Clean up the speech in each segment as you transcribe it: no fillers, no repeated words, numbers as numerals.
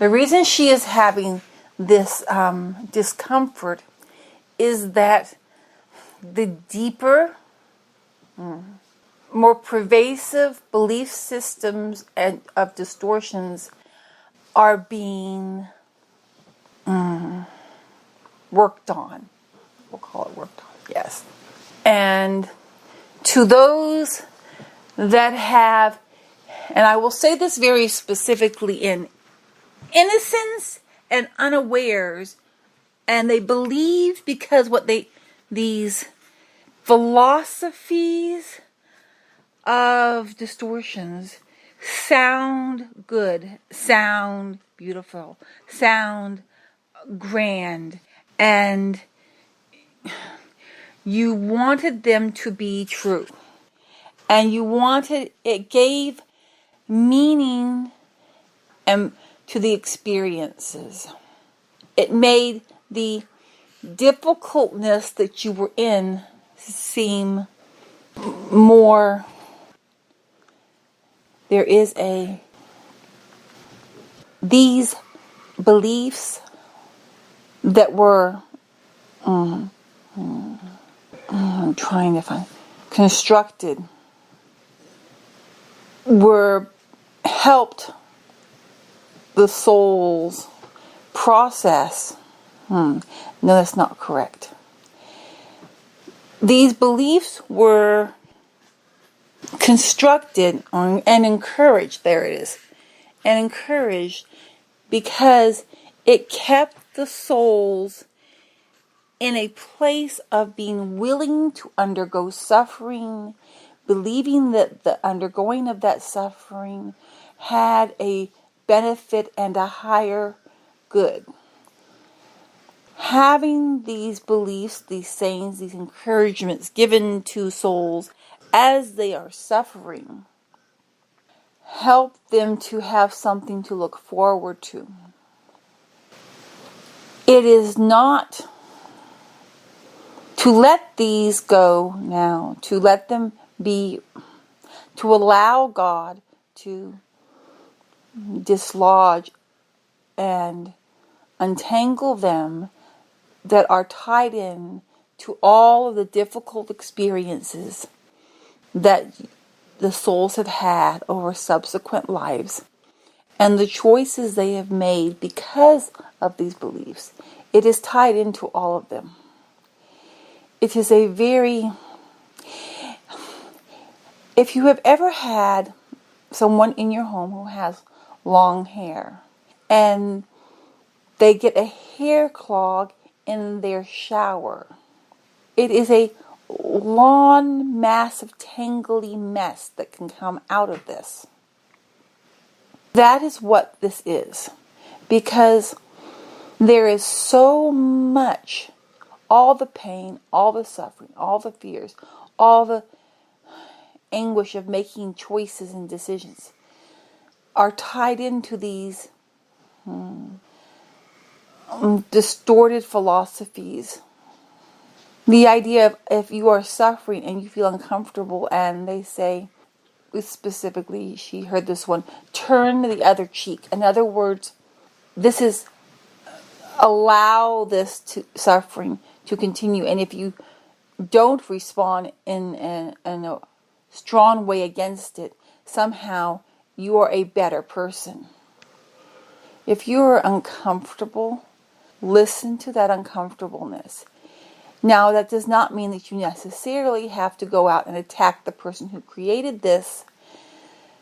The reason she is having this discomfort is that the deeper, more pervasive belief systems and of distortions are being worked on. We'll call it worked on, yes. And to those that have, and I will say this very specifically, in innocence and unawares, and they believe because these philosophies of distortions sound good, sound beautiful, sound grand, and you wanted them to be true, and it gave meaning to the experiences. It made the difficultness that you were in seem more. These beliefs that were constructed were helped the soul's process. No, that's not correct. These beliefs were constructed and encouraged, there it is, and encouraged because it kept the souls in a place of being willing to undergo suffering, believing that the undergoing of that suffering had a benefit and a higher good. Having these beliefs, these sayings, these encouragements given to souls as they are suffering help them to have something to look forward to. It is not to let these go now, to let them be, to allow God to dislodge and untangle them that are tied in to all of the difficult experiences that the souls have had over subsequent lives and the choices they have made because of these beliefs. It is tied into all of them. It is a very... If you have ever had someone in your home who has long hair and they get a hair clog in their shower, it is a long, massive, tangly mess that can come out of this. That is what this is. Because there is so much, all the pain, all the suffering, all the fears, all the anguish of making choices and decisions are tied into these distorted philosophies. The idea of if you are suffering and you feel uncomfortable and they say, specifically, she heard this one, turn the other cheek. In other words, this is allow this suffering to continue. And if you don't respond in a strong way against it, somehow you are a better person. If you are uncomfortable, listen to that uncomfortableness. Now, that does not mean that you necessarily have to go out and attack the person who created this,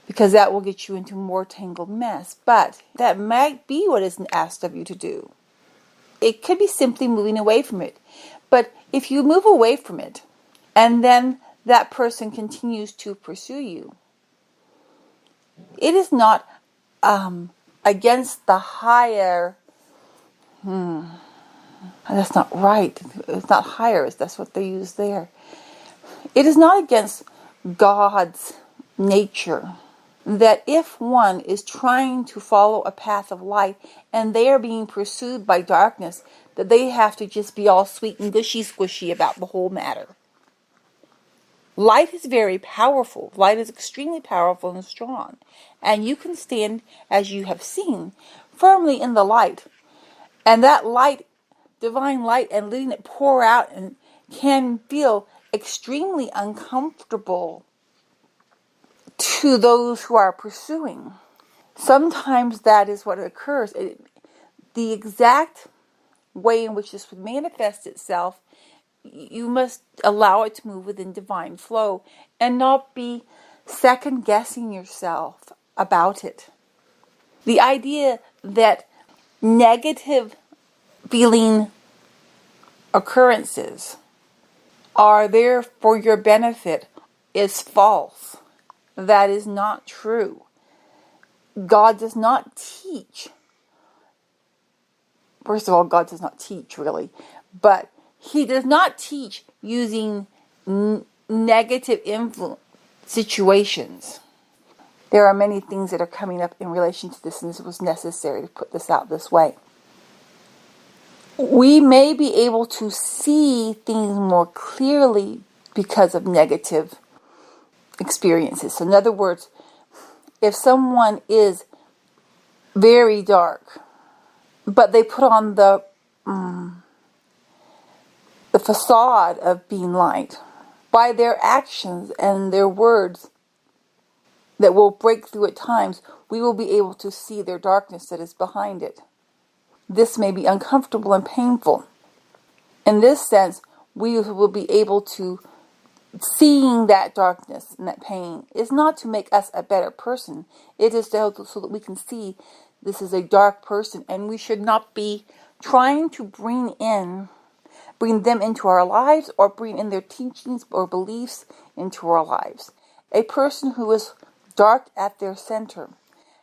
because that will get you into more tangled mess. But that might be what is asked of you to do. It could be simply moving away from it. But if you move away from it, and then that person continues to pursue you, it is not against the higher... That's not right. It's not higher. That's what they use there. It is not against God's nature that if one is trying to follow a path of light and they are being pursued by darkness, that they have to just be all sweet and gushy squishy about the whole matter. Light is very powerful. Light is extremely powerful and strong. And you can stand, as you have seen, firmly in the light. And that light, divine light, and letting it pour out and can feel extremely uncomfortable to those who are pursuing. Sometimes that is what occurs. The exact way in which this would manifest itself, you must allow it to move within divine flow and not be second guessing yourself about it. The idea that negative feeling occurrences are there for your benefit is false. That is not true. God does not teach. First of all, God does not teach, really. But He does not teach using negative influence situations. There are many things that are coming up in relation to this, and this was necessary to put this out this way. We may be able to see things more clearly because of negative experiences. So in other words, if someone is very dark, but they put on the facade of being light, by their actions and their words that will break through at times, we will be able to see their darkness that is behind it. This may be uncomfortable and painful. In this sense, we will be able to seeing that darkness and that pain is not to make us a better person. It is so that we can see this is a dark person, and we should not be trying to bring them into our lives or bring in their teachings or beliefs into our lives. A person who is dark at their center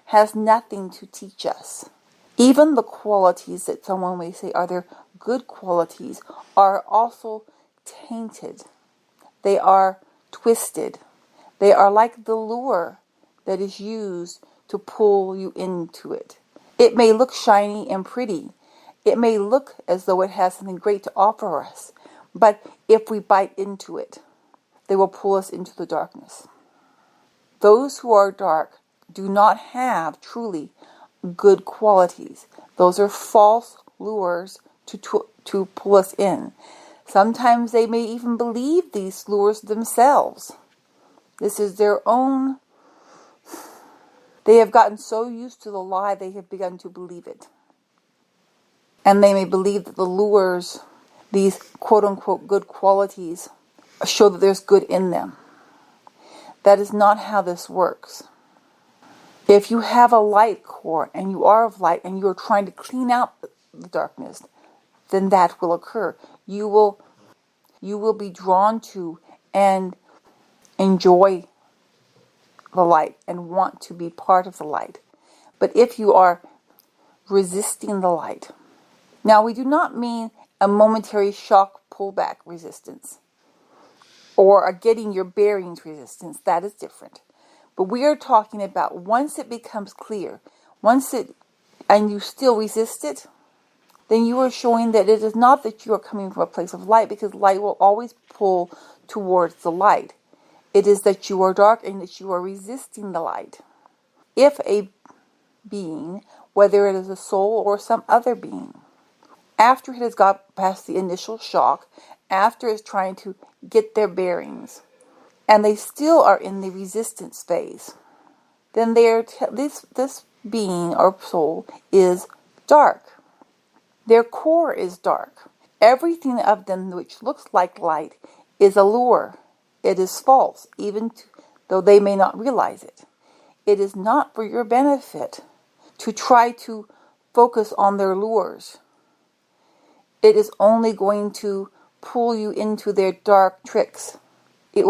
has nothing to teach us. Even the qualities that someone may say are their good qualities are also tainted. They are twisted. They are like the lure that is used to pull you into it. It may look shiny and pretty. It may look as though it has something great to offer us. But if we bite into it, they will pull us into the darkness. Those who are dark do not have truly good qualities. Those are false lures to pull us in. Sometimes they may even believe these lures themselves. This is their own. They have gotten so used to the lie, they have begun to believe it. And they may believe that the lures, these quote-unquote good qualities, show that there's good in them. That is not how this works. If you have a light core and you are of light and you are trying to clean out the darkness, then that will occur. You will be drawn to and enjoy the light and want to be part of the light. But if you are resisting the light, now we do not mean a momentary shock pullback resistance or a getting your bearings resistance. That is different. But we are talking about once it becomes clear, and you still resist it, then you are showing that it is not that you are coming from a place of light, because light will always pull towards the light. It is that you are dark and that you are resisting the light. If a being, whether it is a soul or some other being, after it has got past the initial shock, after it's trying to get their bearings, and they still are in the resistance phase, then this being or soul is dark. Their core is dark. Everything of them which looks like light is a lure. It is false, though they may not realize it. It is not for your benefit to try to focus on their lures. It is only going to pull you into their dark tricks. You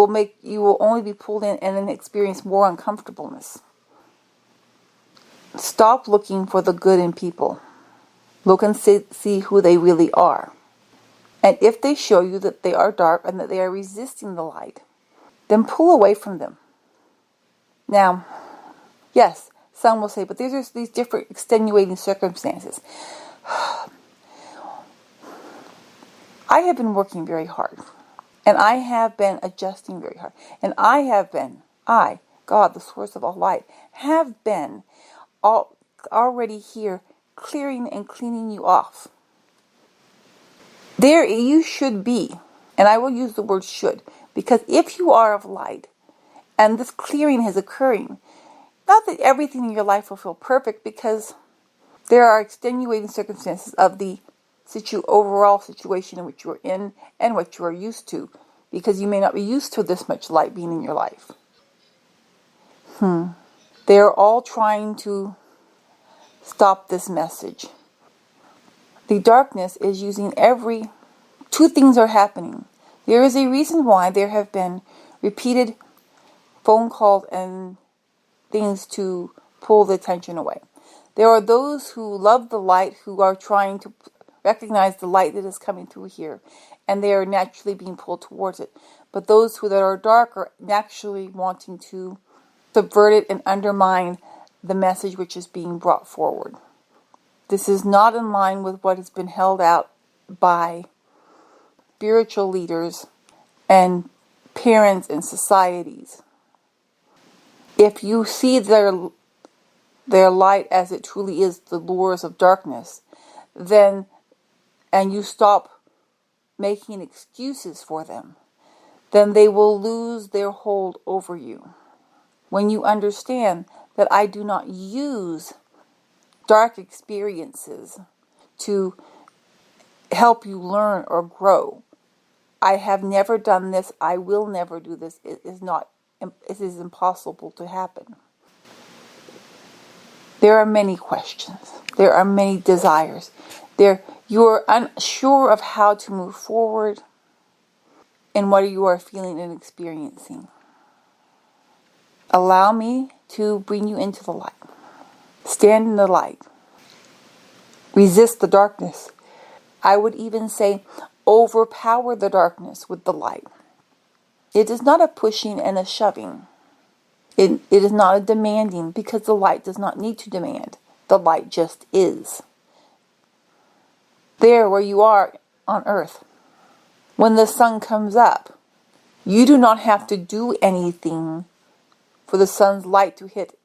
will only be pulled in and then experience more uncomfortableness. Stop looking for the good in people. Look and see who they really are. And if they show you that they are dark and that they are resisting the light, then pull away from them. Now, yes, some will say, but these are these different extenuating circumstances. I have been working very hard. And I have been adjusting very hard. And I, God, the source of all light, have been already here clearing and cleaning you off. There you should be, and I will use the word should, because if you are of light, and this clearing is occurring, not that everything in your life will feel perfect, because there are extenuating circumstances of the overall situation in which you are in and what you are used to, because you may not be used to this much light being in your life. They are all trying to stop this message. The darkness is using two things are happening. There is a reason why there have been repeated phone calls and things to pull the attention away. There are those who love the light, who are trying to recognize the light that is coming through here, and they are naturally being pulled towards it. But those that are dark are naturally wanting to subvert it and undermine the message which is being brought forward. This is not in line with what has been held out by spiritual leaders and parents and societies. If you see their light as it truly is, the lures of darkness, and you stop making excuses for them, then they will lose their hold over you. When you understand that I do not use dark experiences to help you learn or grow. I have never done this. I will never do this. It is impossible to happen. There are many questions. There are many desires. You are unsure of how to move forward in what you are feeling and experiencing. Allow me to bring you into the light. Stand in the light. Resist the darkness. I would even say overpower the darkness with the light. It is not a pushing and a shoving. It is not a demanding, because the light does not need to demand. The light just is. There where you are on earth, when the sun comes up, you do not have to do anything for the sun's light to hit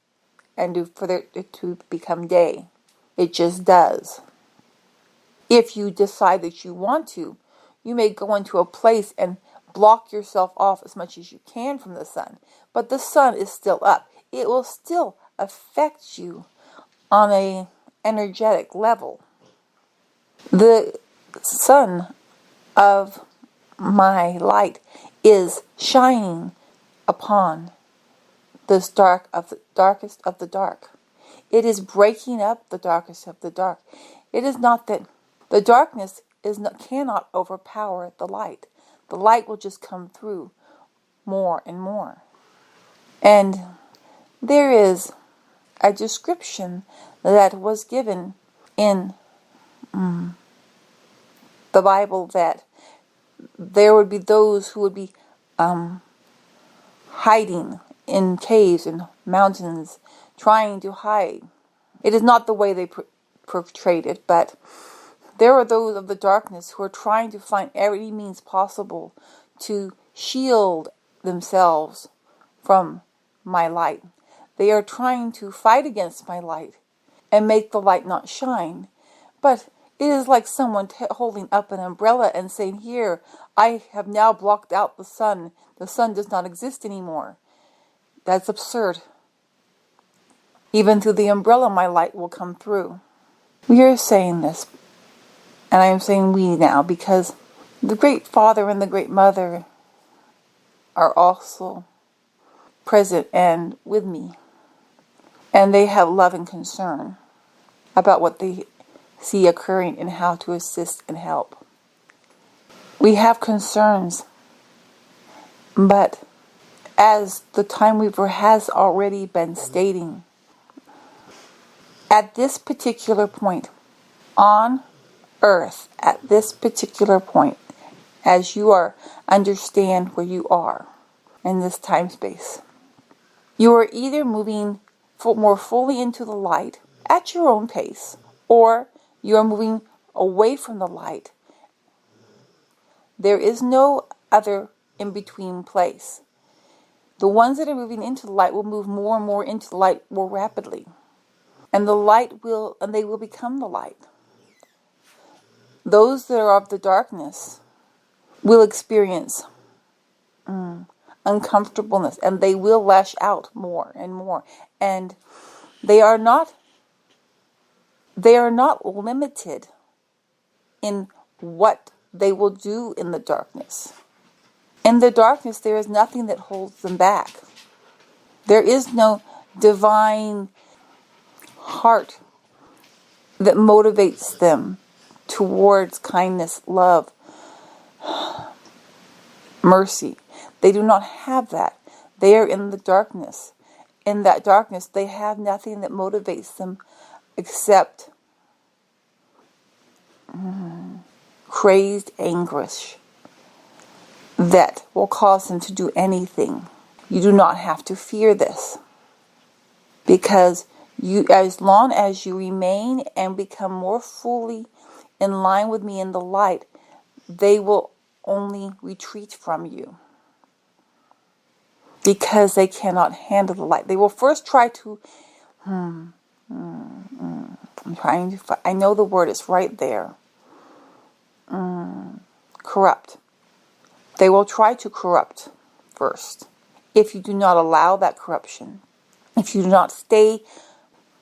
and for it to become day. It just does. If you decide that you want to, you may go into a place and block yourself off as much as you can from the sun. But the sun is still up. It will still affect you on an energetic level. The sun of my light is shining upon this darkest of the dark. It is breaking up the darkest of the dark. It is not that the darkness cannot overpower the light. The light will just come through more and more. And there is a description that was given in the Bible that there would be those who would be hiding in caves and mountains, trying to hide. It is not the way they portrayed it, but there are those of the darkness who are trying to find every means possible to shield themselves from my light. They are trying to fight against my light and make the light not shine. But it is like someone holding up an umbrella and saying, here, I have now blocked out the sun. The sun does not exist anymore. That's absurd. Even through the umbrella, my light will come through. We are saying this, and I am saying we now, because the Great Father and the Great Mother are also present and with me. And they have love and concern about what they see occurring and how to assist and help. We have concerns, but as the Time Weaver has already been stating, at this particular point on earth, at this particular point, as you understand where you are in this time space, you are either moving more fully into the light at your own pace, or you are moving away from the light. There is no other in-between place. The ones that are moving into the light will move more and more into the light more rapidly. And they will become the light. Those that are of the darkness will experience uncomfortableness, and they will lash out more and more. And they are not limited in what they will do in the darkness. In the darkness, there is nothing that holds them back. There is no divine heart that motivates them towards kindness, love, mercy. They do not have that. They are in the darkness. In that darkness, they have nothing that motivates them except crazed anguish that will cause them to do anything. You do not have to fear this, because as long as you remain and become more fully in line with me in the light, they will only retreat from you, because they cannot handle the light. They will first try to I know the word is right there. Corrupt. They will try to corrupt first. If you do not allow that corruption, if you do not stay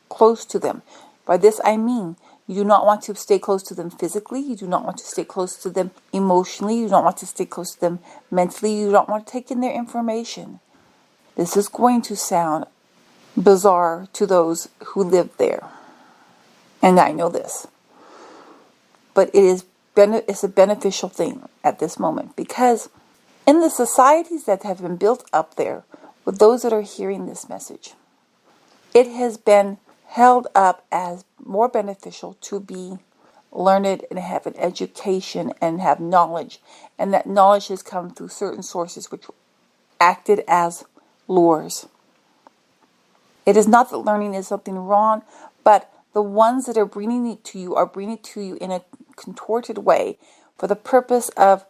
close to them. By this I mean, you do not want to stay close to them physically. You do not want to stay close to them emotionally. You don't want to stay close to them mentally. You don't want to take in their information. This is going to sound bizarre to those who live there. And I know this. But it's a beneficial thing at this moment, because in the societies that have been built up there with those that are hearing this message, it has been held up as more beneficial to be learned and have an education and have knowledge. And that knowledge has come through certain sources which acted as lures. It is not that learning is something wrong, but the ones that are bringing it to you are bringing it to you in a contorted way for the purpose of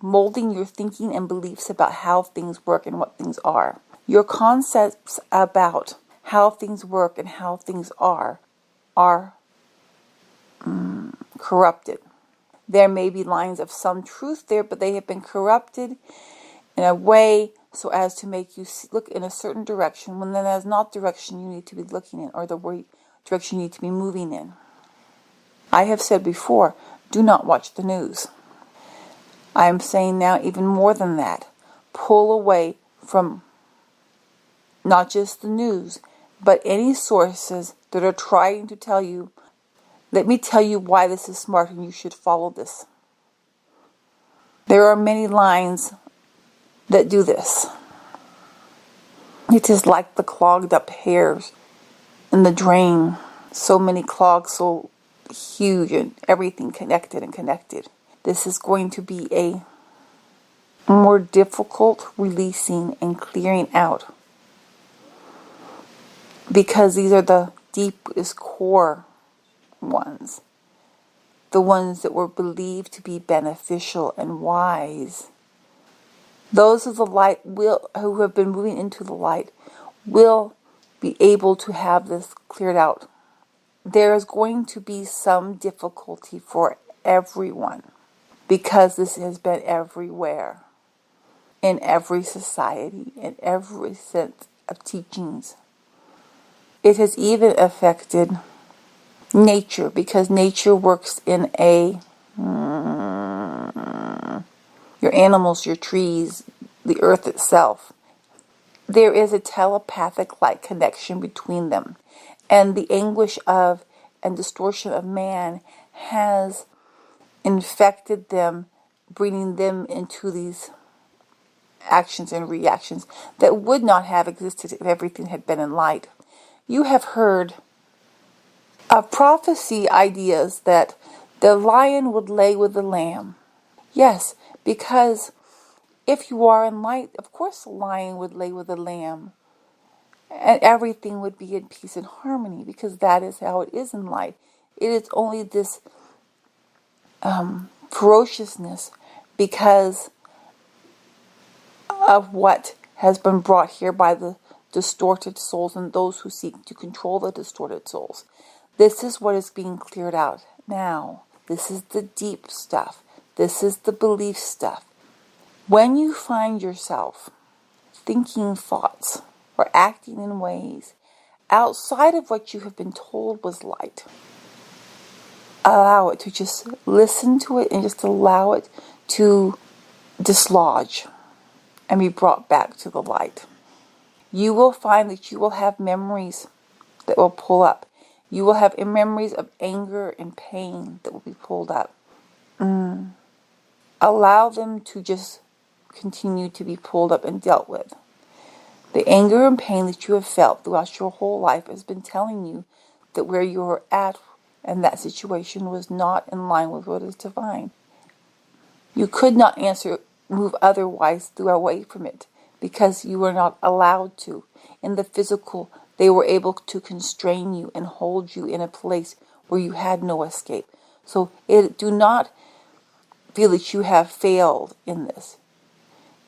molding your thinking and beliefs about how things work and what things are. Your concepts about how things work and how things are corrupted. There may be lines of some truth there, but they have been corrupted in a way so as to make you look in a certain direction when that is not the direction you need to be looking in, or the direction you need to be moving in. I have said before, do not watch the news. I am saying now even more than that. Pull away from not just the news, but any sources that are trying to tell you, let me tell you why this is smart and you should follow this. There are many lines that do this. It is like the clogged up hairs in the drain. So many clogs, so huge, and everything connected. This is going to be a more difficult releasing and clearing out, because these are the deepest core ones, the ones that were believed to be beneficial and wise. Those of the light who have been moving into the light will be able to have this cleared out. There is going to be some difficulty for everyone, because this has been everywhere, in every society, in every sense of teachings. It has even affected nature, because nature works in your animals, your trees, the earth itself. There is a telepathic-like connection between them. And the anguish of and distortion of man has infected them, bringing them into these actions and reactions that would not have existed if everything had been in light. You have heard of prophecy ideas that the lion would lay with the lamb. Yes, because if you are in light, of course the lion would lay with the lamb. And everything would be in peace and harmony, because that is how it is in light. It is only this ferociousness because of what has been brought here by the distorted souls and those who seek to control the distorted souls. This is what is being cleared out now. This is the deep stuff. This is the belief stuff. When you find yourself thinking thoughts or acting in ways outside of what you have been told was light, allow it to just listen to it and just allow it to dislodge and be brought back to the light. You will find that you will have memories that will pull up. You will have memories of anger and pain that will be pulled up. Allow them to just continue to be pulled up and dealt with. The anger and pain that you have felt throughout your whole life has been telling you that where you are at and that situation was not in line with what is divine. You could not move otherwise away from it because you were not allowed to. In the physical, they were able to constrain you and hold you in a place where you had no escape. So do not feel that you have failed in this.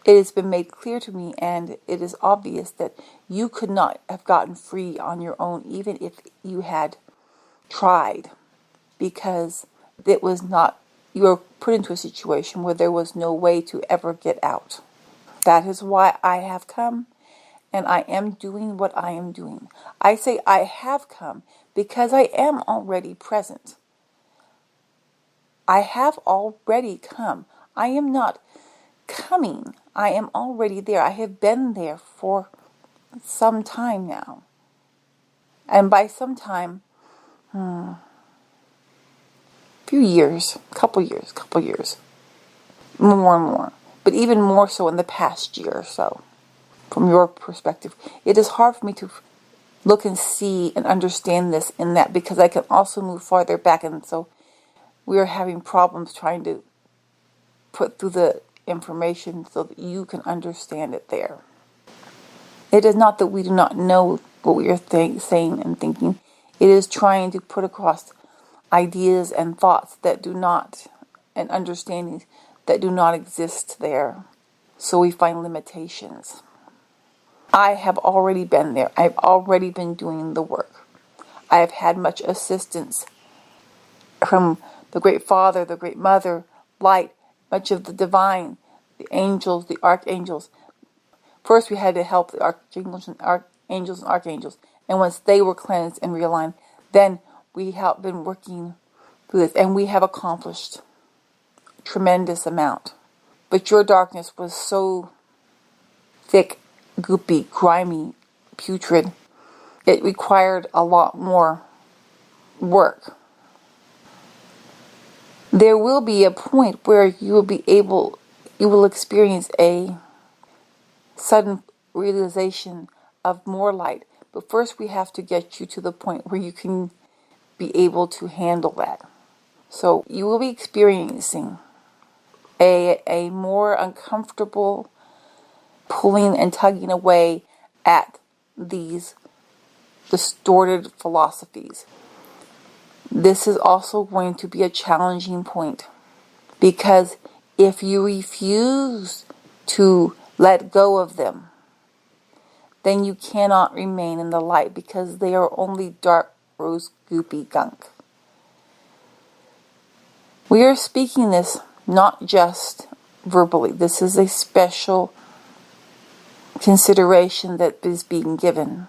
It has been made clear to me, and it is obvious that you could not have gotten free on your own, even if you had tried, because it was not, you were put into a situation where there was no way to ever get out. That is why I have come, and I am doing what I am doing. I say I have come because I am already present. I have already come. I am not coming. I am already there. I have been there for some time now. And by some time, few years, couple years, more and more. But even more so in the past year or so, from your perspective. It is hard for me to look and see and understand this in that because I can also move farther back, and so we are having problems trying to put through the information so that you can understand it there. It is not that we do not know what we are saying and thinking. It is trying to put across ideas and thoughts that do not, and understandings that do not exist there. So we find limitations. I have already been there. I've already been doing the work. I have had much assistance from the Great Father, the Great Mother, Light, much of the divine, the angels, the archangels. First we had to help the archangels and archangels. And once they were cleansed and realigned, then we have been working through this. And we have accomplished a tremendous amount. But your darkness was so thick, goopy, grimy, putrid. It required a lot more work. There will be a point where you will experience a sudden realization of more light. But first we have to get you to the point where you can be able to handle that. So you will be experiencing a more uncomfortable pulling and tugging away at these distorted philosophies. This is also going to be a challenging point because if you refuse to let go of them, then you cannot remain in the light because they are only dark, rose, goopy gunk. We are speaking this not just verbally. This is a special consideration that is being given.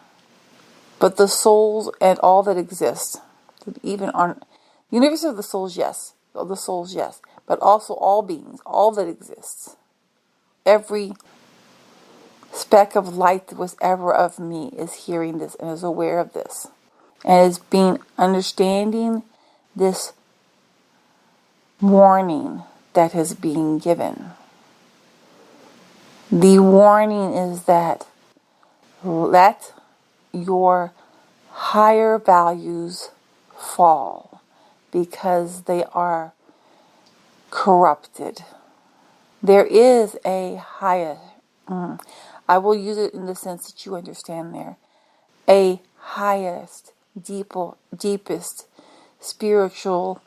But the souls and all that exists, even on the universe of the souls, yes. But also all beings, all that exists. Every speck of light that was ever of me is hearing this and is aware of this. And is understanding this warning that is being given. The warning is that let your higher values fall because they are corrupted. There is a higher, I will use it in the sense that you understand there, a highest, deepest spiritual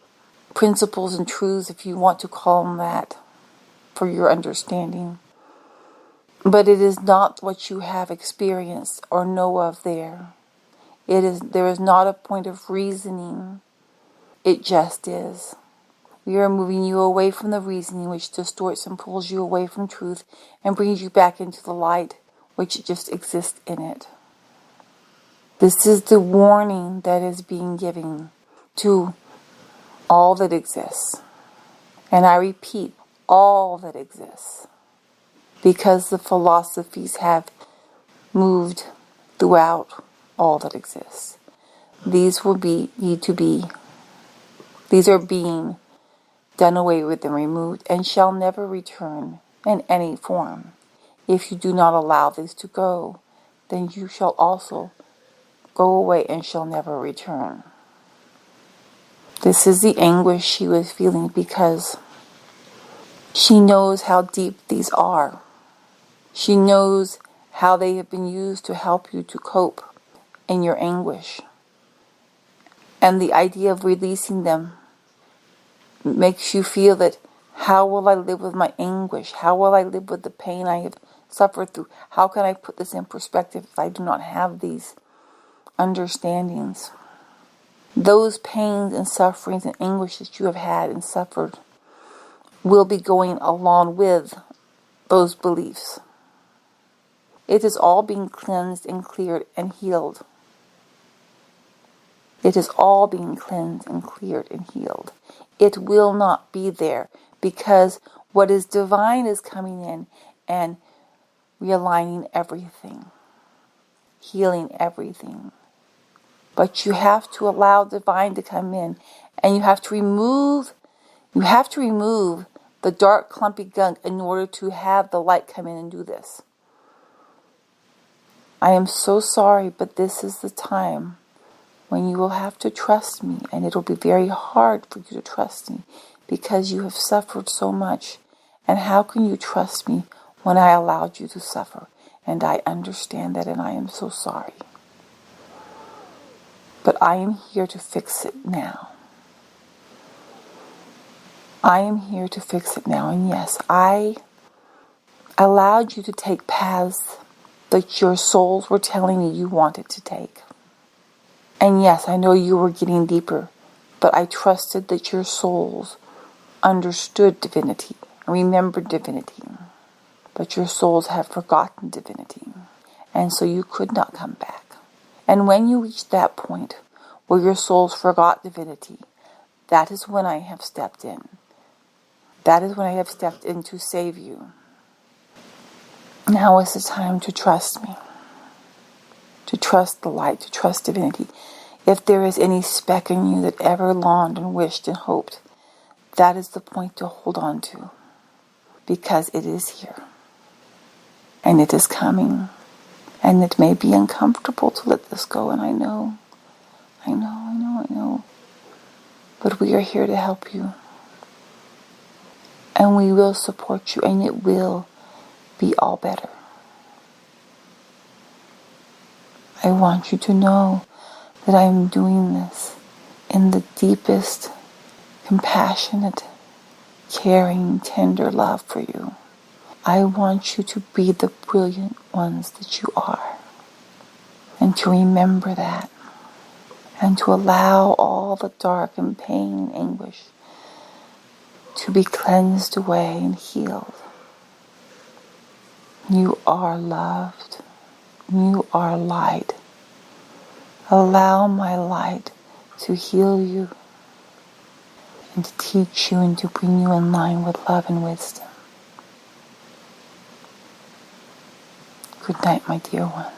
principles and truths, if you want to call them that, for your understanding. But it is not what you have experienced or know of there. There is not a point of reasoning. It just is. We are moving you away from the reasoning which distorts and pulls you away from truth and brings you back into the light which just exists in it. This is the warning that is being given to all that exists. And I repeat, all that exists. Because the philosophies have moved throughout all that exists. These are being done away with and removed and shall never return in any form. If you do not allow these to go, then you shall also go away and shall never return. This is the anguish she was feeling because she knows how deep these are. She knows how they have been used to help you to cope in your anguish. And the idea of releasing them makes you feel that, how will I live with my anguish? How will I live with the pain I have suffered through? How can I put this in perspective if I do not have these understandings? Those pains and sufferings and anguish that you have had and suffered will be going along with those beliefs. It is all being cleansed and cleared and healed. It is all being cleansed and cleared and healed. It will not be there because what is divine is coming in and realigning everything, healing everything. But you have to allow divine to come in, and you have to remove the dark clumpy gunk in order to have the light come in and do this. I am so sorry, but this is the time when you will have to trust me, and it'll be very hard for you to trust me because you have suffered so much. And how can you trust me when I allowed you to suffer? And I understand that, and I am so sorry. But I am here to fix it now. I am here to fix it now. And yes, I allowed you to take paths that your souls were telling you you wanted to take. And yes, I know you were getting deeper, but I trusted that your souls understood divinity, remembered divinity. But your souls have forgotten divinity, and so you could not come back. And when you reach that point where your souls forgot divinity, that is when I have stepped in. That is when I have stepped in to save you. Now is the time to trust me, to trust the light, to trust divinity. If there is any speck in you that ever longed and wished and hoped, that is the point to hold on to, because it is here, and it is coming, and it may be uncomfortable to let this go, and I know, but we are here to help you, and we will support you, and it will be all better. I want you to know that I am doing this in the deepest, compassionate, caring, tender love for you. I want you to be the brilliant ones that you are, and to remember that, and to allow all the dark and pain and anguish to be cleansed away and healed. You are loved. You are light. Allow my light to heal you and to teach you and to bring you in line with love and wisdom. Good night, my dear one.